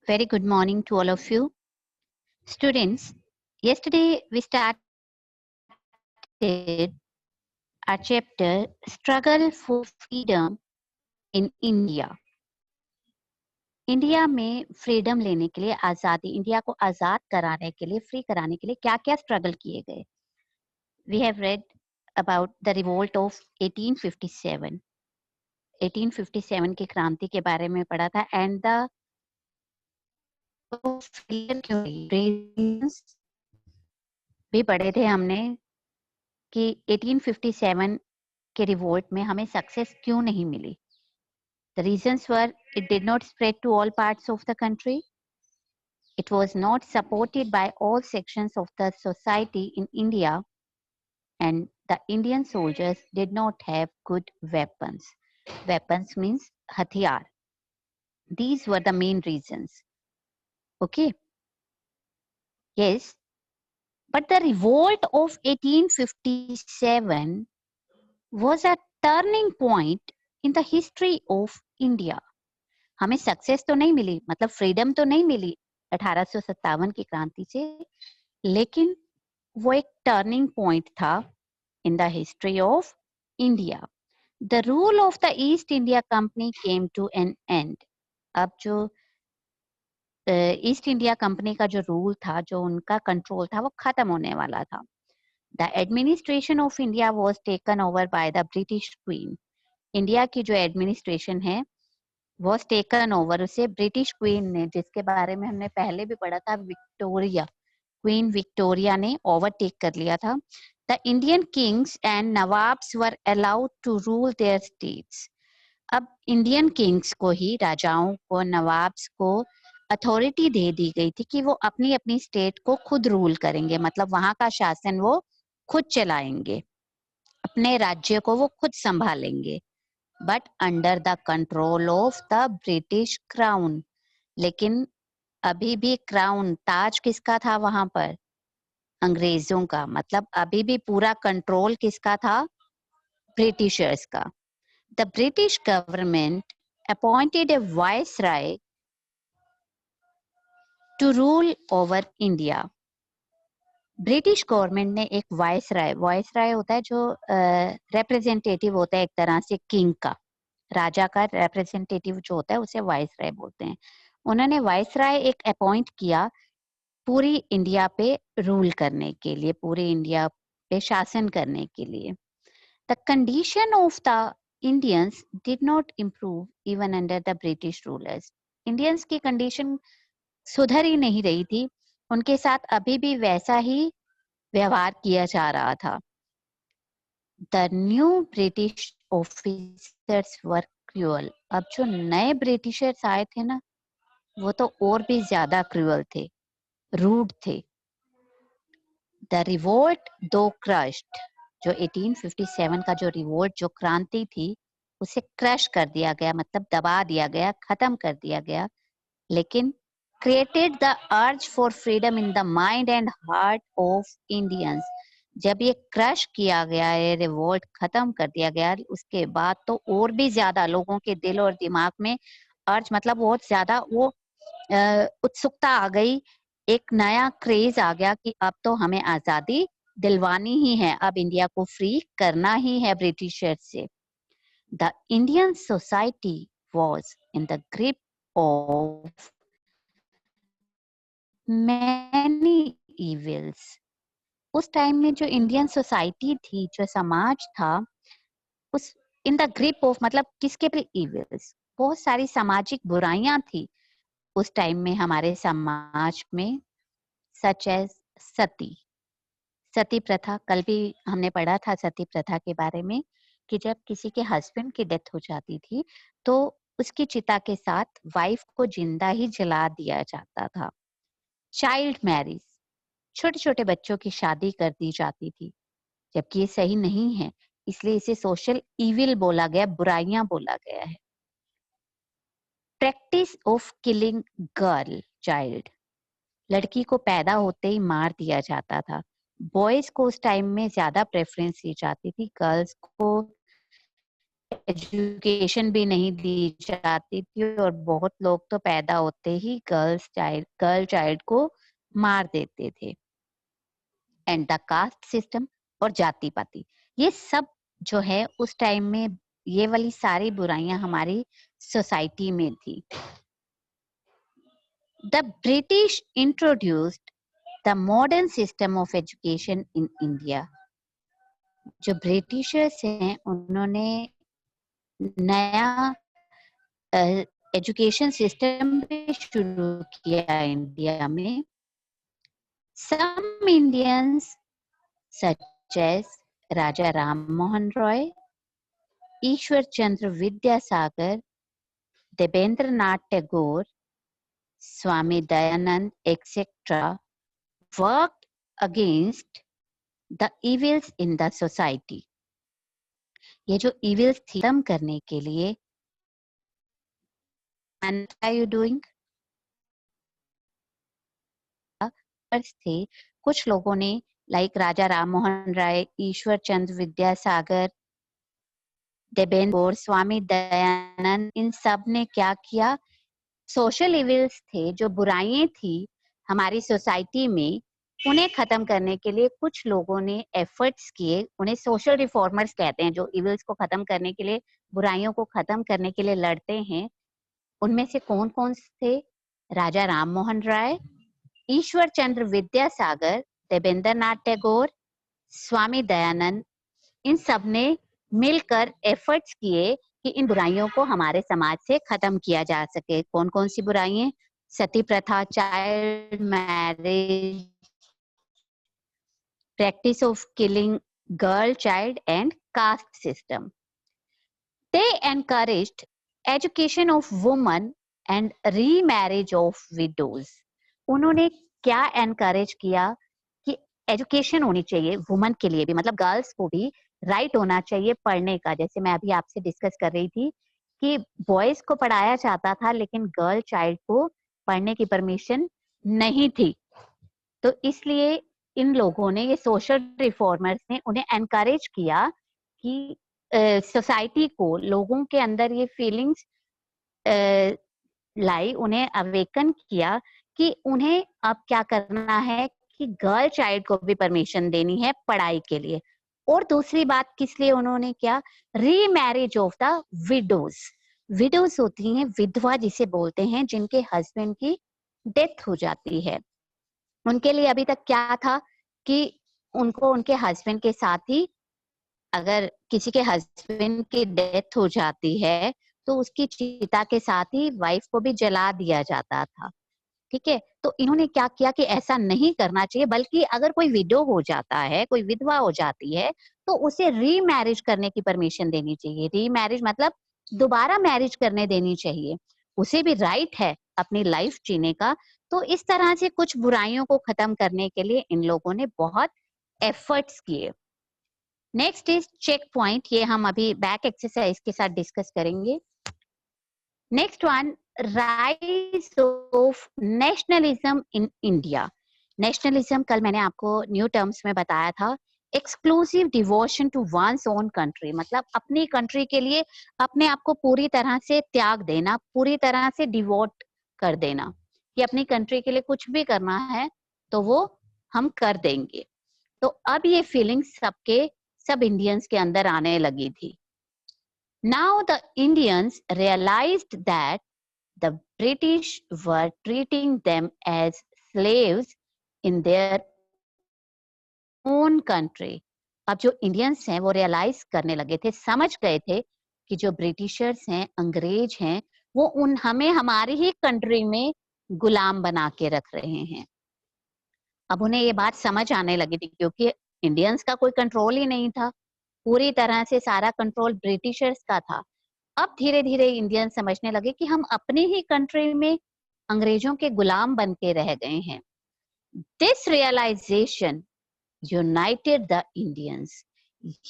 Very good morning to all of you. Students, yesterday we started our chapter Struggle for Freedom in India. India में freedom लेने के लिए, आज़ादी, India को आज़ाद कराने के लिए, फ्री कराने के लिए क्या क्या स्ट्रगल किए गए. We have read about the revolt of 1857. 1857 की क्रांति के बारे में पढ़ा था and the reasons भी पढ़े थे हमने कि 1857 के रिवोल्ट में हमें सक्सेस क्यों नहीं मिली. The reasons were it did not spread to all parts of the country. It was not supported by all sections of the society in India, and the Indian soldiers did not have good weapons. Weapons means hathiyar. These were the main reasons. Okay. Yes. But the revolt of 1857 was a turning point in the history of India. हमें success तो नहीं मिली, मतलब freedom तो नहीं मिली 1857 की क्रांति से, लेकिन वो एक टर्निंग पॉइंट था in the history of India. The rule of the East India Company came to an end. अब जो ईस्ट इंडिया कंपनी का जो रूल था, जो उनका कंट्रोल था, वो खत्म होने वाला था. The administration of India was taken over by the British queen. India की जो एडमिनिस्ट्रेशन है was taken over, उसे ब्रिटिश क्वीन ने, जिसके बारे में हमने पहले भी पढ़ा था, विक्टोरिया, क्वीन विक्टोरिया ने ओवरटेक कर लिया था. The Indian kings and nawabs were allowed to rule their states. अब इंडियन किंग्स को ही, राजाओं को, नवाब्स को अथॉरिटी दे दी गई थी कि वो अपनी अपनी स्टेट को खुद रूल करेंगे, मतलब वहां का शासन वो खुद चलाएंगे, अपने राज्य को वो खुद संभालेंगे, but under the control of the British crown. लेकिन अभी भी क्राउन, ताज किसका था वहां पर? अंग्रेजों का. मतलब अभी भी पूरा कंट्रोल किसका था? ब्रिटिशर्स का. The British government appointed a viceroy to rule over India. British government ने एक वाइसराय होता है जो रिप्रेजेंटेटिव होता है एक तरह से किंग का, राजा का रिप्रेजेंटेटिव जो होता है उसे वाइसराय बोलते हैं. उन्होंने वाइसराय एक अपॉइंट किया पूरी इंडिया पे रूल करने के लिए, पूरे इंडिया पे शासन करने के लिए. The condition of the Indians did not improve even under the British rulers. Indians की कंडीशन सुधर ही नहीं रही थी, उनके साथ अभी भी वैसा ही व्यवहार किया जा रहा था. The new British officers were cruel. अब जो नए ब्रिटिशर्स आए थे ना, वो तो और भी ज्यादा क्रूअल थे, रूड थे. द रिवोल्ट दो क्रश्ड. जो 1857 का जो रिवोल्ट, जो क्रांति थी, उसे क्रश कर दिया गया, मतलब दबा दिया गया, खत्म कर दिया गया. लेकिन created the urge for freedom in the mind and heart of Indians. जब ये क्रश किया गया, ये रिवोल्ट खत्म कर दिया गया, उसके बाद तो और भी ज्यादा लोगों के दिल और दिमाग में अर्ज, मतलब बहुत ज्यादा वो उत्सुकता आ गई, एक नया क्रेज आ गया कि अब तो हमें आजादी दिलवानी ही है, अब इंडिया को फ्री करना ही है ब्रिटिशर्स से. The Indian society was in the grip of many evils. उस टाइम में जो इंडियन सोसाइटी थी, जो समाज था, उस इन द ग्रिप ऑफ, मतलब किसके पे? इविल्स. बहुत सारी सामाजिक बुराइयां थी उस टाइम में हमारे समाज में, सच एज सती प्रथा. कल भी हमने पढ़ा था सती प्रथा के बारे में कि जब किसी के हस्बैंड की डेथ हो जाती थी तो उसकी चिता के साथ वाइफ को जिंदा ही जला दिया जाता था. चाइल्ड मैरिज, छोटे छोटे बच्चों की शादी कर दी जाती थी, जबकि ये सही नहीं है, इसलिए इसे सोशल इविल बोला गया, बुराइयां बोला गया है. Practice of killing girl child. लड़की को पैदा होते ही मार दिया जाता था. बॉयज को उस टाइम में ज्यादा प्रेफरेंस दी जाती थी, गर्ल्स को एजुकेशन भी नहीं दी जाती थी और बहुत लोग तो पैदा होते ही गर्ल चाइल्ड को मार देते थे। एंड द कास्ट सिस्टम और जाति पाति, ये सब जो है उस टाइम में ये वाली सारी बुराइयां हमारी सोसाइटी में थी। The British introduced the modern system of education in India. जो ब्रिटिशर्स हैं उन्होंने नया एजुकेशन सिस्टम भी शुरू किया इंडिया में। सम Indians such as Raja Ram Mohan Roy, Ishwar Chandra Vidyasagar, Devendra Nath Tagore, Swami Dayanand etc. worked against the evils in the society. ये जो evils थी खत्म करने के लिए, and what are you doing? थे कुछ लोगों ने लाइक राजा राम मोहन राय, ईश्वर चंद्र विद्यासागर, देवेंद्र, स्वामी दयानंद, इन सब ने क्या किया? सोशल इविल्स थे, जो बुराइयां थी हमारी सोसाइटी में, उन्हें खत्म करने के लिए कुछ लोगों ने एफर्ट्स किए। उन्हें सोशल रिफॉर्मर्स कहते हैं, जो इविल्स को खत्म करने के लिए, बुराइयों को खत्म करने के लिए लड़ते हैं। उनमें से कौन कौन थे? राजा राम मोहन राय, ईश्वर चंद्र विद्यासागर, देवेंद्र नाथ टैगोर, स्वामी दयानंद, इन सब ने मिलकर एफर्ट्स किए कि इन बुराइयों को हमारे समाज से खत्म किया जा सके। कौन कौन सी बुराइयां? सती प्रथा, child marriage, practice of killing girl child and caste system. They encouraged education of women and remarriage of widows. उन्होंने क्या एनकरेज किया कि एजुकेशन होनी चाहिए वुमन के लिए भी, मतलब गर्ल्स को भी राइट होना चाहिए पढ़ने का। जैसे मैं अभी आपसे डिस्कस कर रही थी कि बॉयज को पढ़ाया जाता था लेकिन गर्ल चाइल्ड को पढ़ने की परमिशन नहीं थी। तो इसलिए इन लोगों ने, ये सोशल रिफॉर्मर्स ने उन्हें एनकरेज किया कि सोसाइटी को, लोगों के अंदर ये फीलिंग्स लाई, उन्हें अवेकन किया कि उन्हें अब क्या करना है कि गर्ल चाइल्ड को भी परमिशन देनी है पढ़ाई के लिए। और दूसरी बात किस लिए उन्होंने क्या? Remarriage of the widows. Widows होती हैं विधवा जिसे बोलते हैं, जिनके हस्बैंड की डेथ हो जाती है। उनके लिए अभी तक क्या था कि उनको उनके हस्बैंड के साथ ही, अगर किसी के हस्बैंड की डेथ हो जाती है तो उसकी चिता के साथ ही वाइफ को भी जला दिया जाता था। ठीक है, तो इन्होंने क्या किया कि ऐसा नहीं करना चाहिए, बल्कि अगर कोई विडो हो जाता है, कोई विधवा हो जाती है, तो उसे रीमैरिज करने की परमिशन देनी चाहिए। रीमैरिज मतलब दोबारा मैरिज करने देनी चाहिए, उसे भी राइट है अपनी लाइफ जीने का। तो इस तरह से कुछ बुराइयों को खत्म करने के लिए इन लोगों ने बहुत एफर्ट्स किए। नेक्स्ट इज चेक पॉइंट, ये हम अभी बैक एक्सरसाइज के साथ डिस्कस करेंगे। Next one, rise of nationalism in India. Nationalism कल मैंने आपको न्यू टर्म्स में बताया था, exclusive devotion to one's own country, मतलब अपनी कंट्री के लिए अपने आप को पूरी तरह से त्याग देना, पूरी तरह से डिवोट कर देना कि अपनी कंट्री के लिए कुछ भी करना है तो वो हम कर देंगे। तो अब ये फीलिंग्स सब इंडियंस के अंदर आने लगी थी। Now the Indians realized that the British were treating them as slaves in their own country. अब जो इंडियंस हैं वो रियलाइज करने लगे थे, समझ गए थे कि जो ब्रिटिशर्स हैं, अंग्रेज हैं, वो हमें हमारी ही कंट्री में गुलाम बना के रख रहे हैं। अब उन्हें ये बात समझ आने लगी थी क्योंकि इंडियंस का कोई कंट्रोल ही नहीं था, पूरी तरह से सारा कंट्रोल ब्रिटिशर्स का था। अब धीरे धीरे इंडियन समझने लगे कि हम अपनी ही कंट्री में अंग्रेजों के गुलाम बन के रह गए हैं। This realisation united the Indians.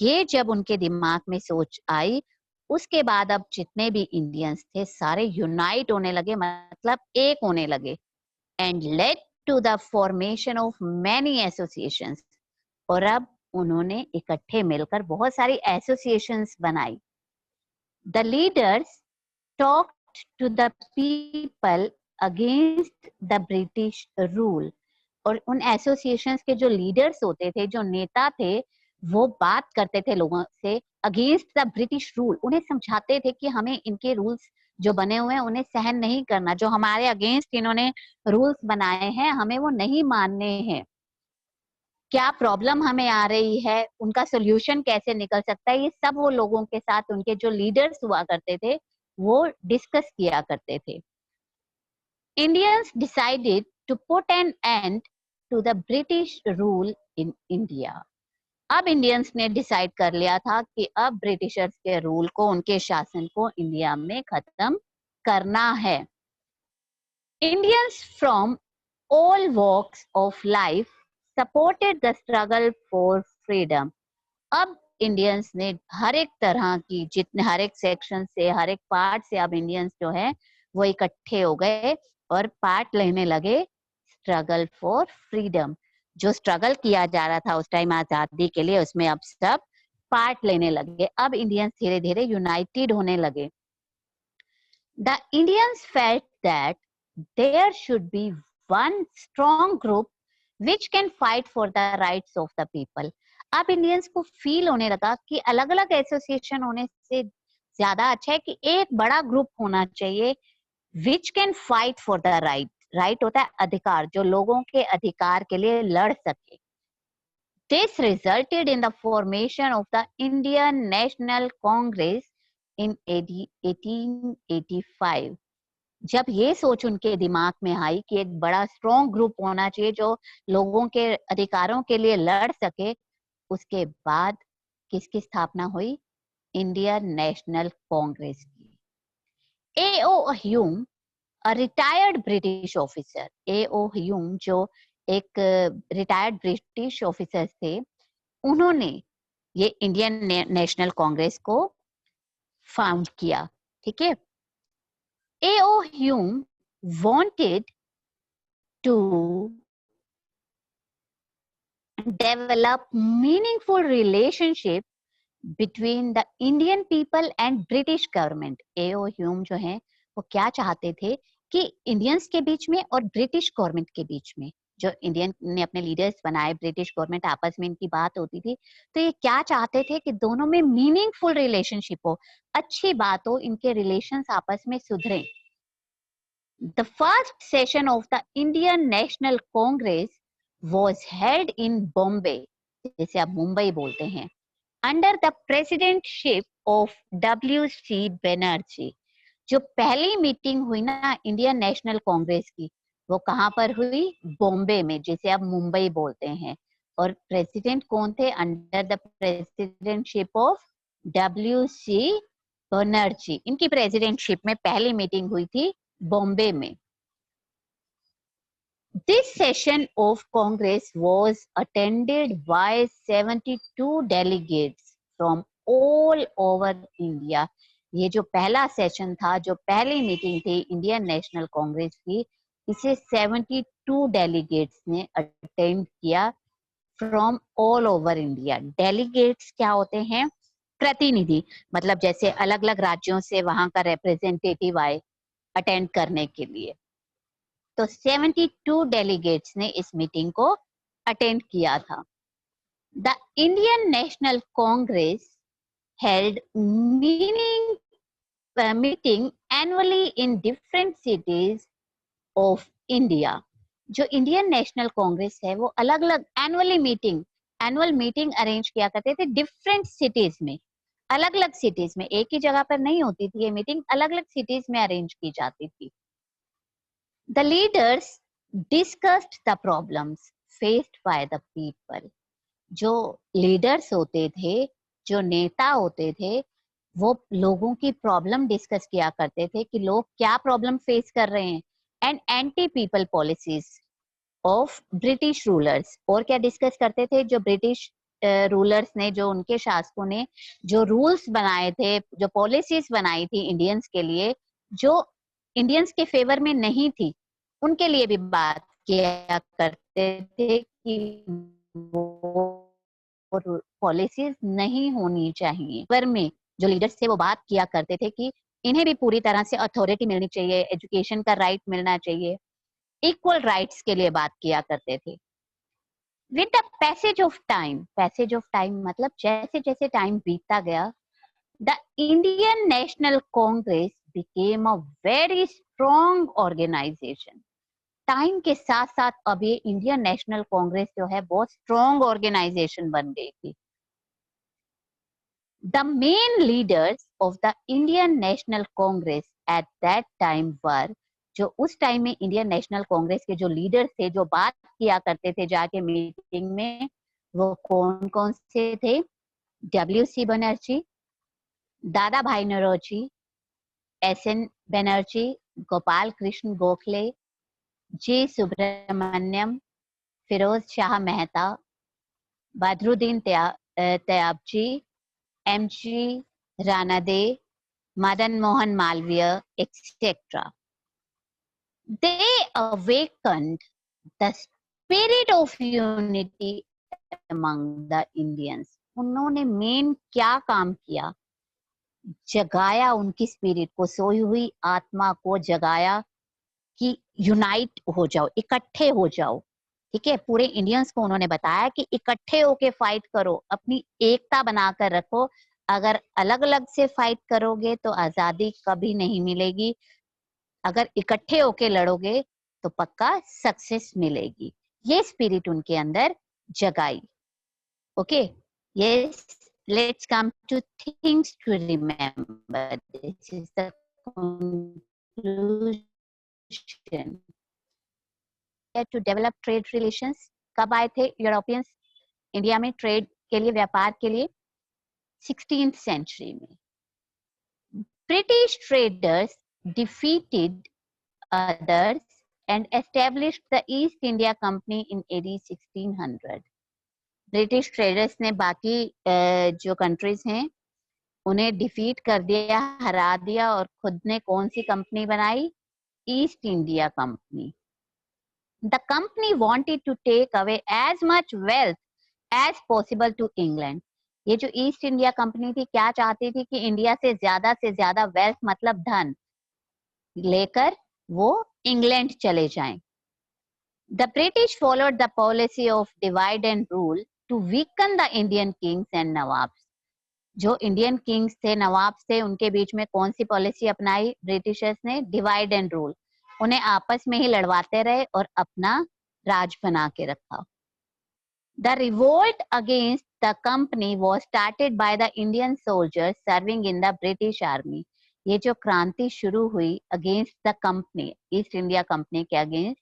ये जब उनके दिमाग में सोच आई, उसके बाद अब जितने भी इंडियंस थे सारे यूनाइट होने लगे, मतलब एक होने लगे। And led to the formation of many associations. और अब उन्होंने इकट्ठे मिलकर बहुत सारी एसोसिएशंस बनाई। The leaders talked to the people against the British rule. और उन एसोसिएशंस के जो लीडर्स होते थे, जो नेता थे, वो बात करते थे लोगों से अगेंस्ट द ब्रिटिश रूल। उन्हें समझाते थे कि हमें इनके रूल्स जो बने हुए हैं उन्हें सहन नहीं करना, जो हमारे अगेंस्ट इन्होंने रूल्स बनाए हैं हमें वो नहीं मानने हैं। क्या प्रॉब्लम हमें आ रही है, उनका सोल्यूशन कैसे निकल सकता है, ये सब वो लोगों के साथ उनके जो लीडर्स हुआ करते थे वो डिस्कस किया करते थे। Indians decided to put an end to the British rule in India. अब इंडियंस ने डिसाइड कर लिया था कि अब ब्रिटिशर्स के रूल को, उनके शासन को इंडिया में खत्म करना है। Indians from all walks of life supported the struggle for freedom. अब इंडियंस ने हर एक तरह की, जितने हर एक सेक्शन से, हर एक पार्ट से अब इंडियंस जो है वो इकट्ठे हो गए और पार्ट लेने लगे स्ट्रगल फॉर फ्रीडम। जो स्ट्रगल किया जा रहा था उस टाइम आजादी के लिए, उसमें अब सब पार्ट लेने लगे। अब इंडियंस धीरे धीरे यूनाइटेड होने लगे। The Indians felt that there should be one strong group which can fight for the rights of the people. अब इंडियंस को फील होने लगा कि अलग अलग एसोसिएशन होने से ज्यादा अच्छा है कि एक बड़ा ग्रुप होना चाहिए which can fight for the right. Right होता है अधिकार, जो लोगों के अधिकार के लिए लड़ सके। This resulted in the formation of the Indian National Congress in 1885. जब ये सोच उनके दिमाग में आई कि एक बड़ा स्ट्रॉन्ग ग्रुप होना चाहिए जो लोगों के अधिकारों के लिए लड़ सके, उसके बाद किसकी स्थापना हुई? इंडियन नेशनल कांग्रेस की। A.O. Hume, retired British officer, A.O. Hume जो एक रिटायर्ड ब्रिटिश ऑफिसर थे, उन्होंने ये इंडियन नेशनल कांग्रेस को फाउंड किया। ठीक है। A.O. Hume wanted to develop meaningful relationship between the Indian people and British government. A.O. Hume जो हैं वो क्या चाहते थे कि इंडियंस के बीच में और ब्रिटिश गवर्नमेंट के बीच में, जो इंडियन ने अपने लीडर्स बनाए, ब्रिटिश गवर्नमेंट, आपस में इनकी बात होती थी, तो ये क्या चाहते थे कि दोनों में मीनिंगफुल रिलेशनशिप हो, अच्छी बात हो, इनके रिलेशंस आपस में सुधरे। The first session of the Indian National Congress was held in Bombay, जिसे आप मुंबई बोलते हैं, under the presidentship of W.C. Banerjee. जो पहली मीटिंग हुई ना इंडियन नेशनल कांग्रेस की, वो कहाँ पर हुई? बॉम्बे में, जिसे आप मुंबई बोलते हैं। और प्रेसिडेंट कौन थे? Under the presidentship of W.C. Banerjee. इनकी प्रेसिडेंटशिप में पहली मीटिंग हुई थी बॉम्बे में। This session of Congress was attended by 72 delegates from all over India. ये जो पहला सेशन था, जो पहली मीटिंग थी इंडियन नेशनल कांग्रेस की, इसे 72 डेलीगेट्स ने अटेंड किया from all over India. Delegates क्या होते हैं? प्रतिनिधि, मतलब जैसे अलग अलग राज्यों से वहां का रिप्रेजेंटेटिव आए अटेंड करने के लिए। तो 72 डेलीगेट्स ने इस मीटिंग को अटेंड किया था। The Indian National Congress held meeting annually in different cities of India. जो इंडियन नेशनल कांग्रेस है वो अलग अलग एनुअल मीटिंग अरेंज किया करते थे डिफरेंट सिटीज में, अलग अलग सिटीज में, एक ही जगह पर नहीं होती थी ये मीटिंग, अलग अलग सिटीज में अरेंज की जाती थी। The leaders discussed the problems faced by the people. जो लीडर्स होते थे, जो नेता होते थे, वो लोगों की प्रॉब्लम डिस्कस किया करते थे कि लोग क्या प्रॉब्लम फेस कर रहे हैं, and anti people policies of British rulers. और क्या डिस्कस करते थे? जो ब्रिटिश रूलर्स ने, जो उनके शासकों ने जो रूल्स बनाए थे, जो पॉलिसीज बनाई थी इंडियंस के लिए, जो इंडियंस के फेवर में नहीं थी, उनके लिए भी बात किया करते थे कि वो पॉलिसीज नहीं होनी चाहिए फेवर में, जो लीडर्स थे वो बात किया करते थे कि इन्हें भी पूरी तरह से अथॉरिटी मिलनी चाहिए, एजुकेशन का राइट मिलना चाहिए, इक्वल राइट्स के लिए बात किया करते थे। With the passage of time मतलब जैसे जैसे टाइम बीतता गया, the Indian National Congress became a very strong organisation. Time के साथ साथ अब ये इंडियन नेशनल कांग्रेस जो है बहुत स्ट्रॉन्ग ऑर्गेनाइजेशन बन गई थी। The main leaders of the Indian National Congress at that time were, जो उस टाइम में इंडियन नेशनल कांग्रेस के जो लीडर्स थे, जो बात किया करते थे जाके मीटिंग में, वो कौन कौन से थे? डब्ल्यू.सी. Banerjee, Dadabhai Naoroji, S N. Banerjee, Gopal Krishna Gokhale, G Subramaniam, Pherozeshah Mehta, Badruddin Tyabji, M G. Ranade, Madan Mohan Malaviya, etc. They awakened the spirit of unity among the Indians. उन्होंने मेन क्या काम किया? जगाया उनकी स्पिरिट को, सोई हुई आत्मा को जगाया कि यूनाइट हो जाओ, इकट्ठे हो जाओ। ठीक है, पूरे इंडियंस को उन्होंने बताया कि इकट्ठे होके फाइट करो, अपनी एकता बनाकर रखो। अगर अलग अलग से फाइट करोगे तो आजादी कभी नहीं मिलेगी, अगर इकट्ठे होके लड़ोगे तो पक्का सक्सेस मिलेगी। ये स्पिरिट उनके अंदर जगाई। Okay, yes, let's come to things to remember. This is the conclusion. To develop trade relations, कब आए थे यूरोपियंस इंडिया में ट्रेड के लिए, व्यापार के लिए? 16th सेंचुरी में। British traders defeated others and established the East India Company in AD 1600. British traders ने बाकी जो कंट्रीज हैं उन्हें डिफीट कर दिया, हरा दिया, और खुद ने कौन सी कंपनी बनाई? East India company. The company wanted to take away as much wealth as possible to England. ये जो ईस्ट इंडिया कंपनी थी, क्या चाहती थी? कि इंडिया से ज्यादा वेल्थ मतलब धन लेकर वो इंग्लैंड चले जाएं। The British followed the policy of divide and rule to weaken the Indian kings and nawabs. जो इंडियन किंग्स थे, नवाब थे, उनके बीच में कौन सी पॉलिसी अपनाई ब्रिटिशर्स ने? Divide and rule. उन्हें आपस में ही लड़वाते रहे और अपना राज बना के रखा। The revolt against the company was started by the Indian soldiers serving in the British army. ये जो क्रांति शुरू हुई against the company, East India Company के अगेंस्ट,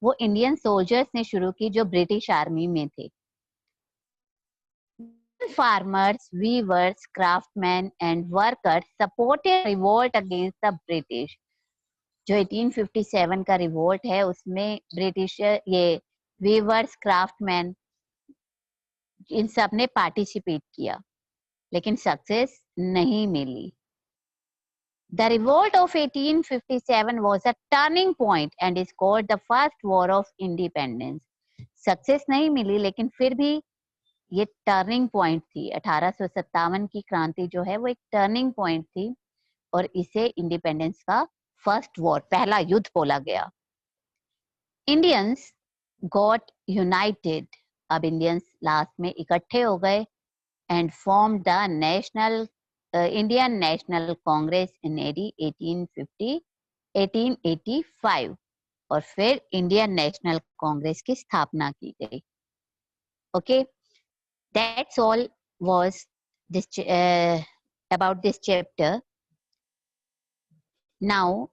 वो इंडियन सोल्जर्स ने शुरू की जो ब्रिटिश आर्मी में थे। Farmers, weavers, craftsman and workers supported revolt against the British. जो 1857 का रिवोल्ट है उसमें ब्रिटिश, ये वीवर्स, क्राफ्टमैन, इन सब ने पार्टिसिपेट किया, लेकिन सक्सेस नहीं मिली। The revolt of 1857 was a turning point and is called the first war of independence. Success नहीं मिली, लेकिन फिर भी ये टर्निंग पॉइंट थी। 1857 की क्रांति जो है वो एक टर्निंग पॉइंट थी और इसे इंडिपेंडेंस का फर्स्ट वॉर, पहला युद्ध बोला गया। Indians got united. अब इंडियंस लास्ट में इकट्ठे हो गए and form the National Indian National Congress in AD 1885 और फिर इंडियन नेशनल कांग्रेस की स्थापना की गई। Okay, that's all was this about this chapter. Now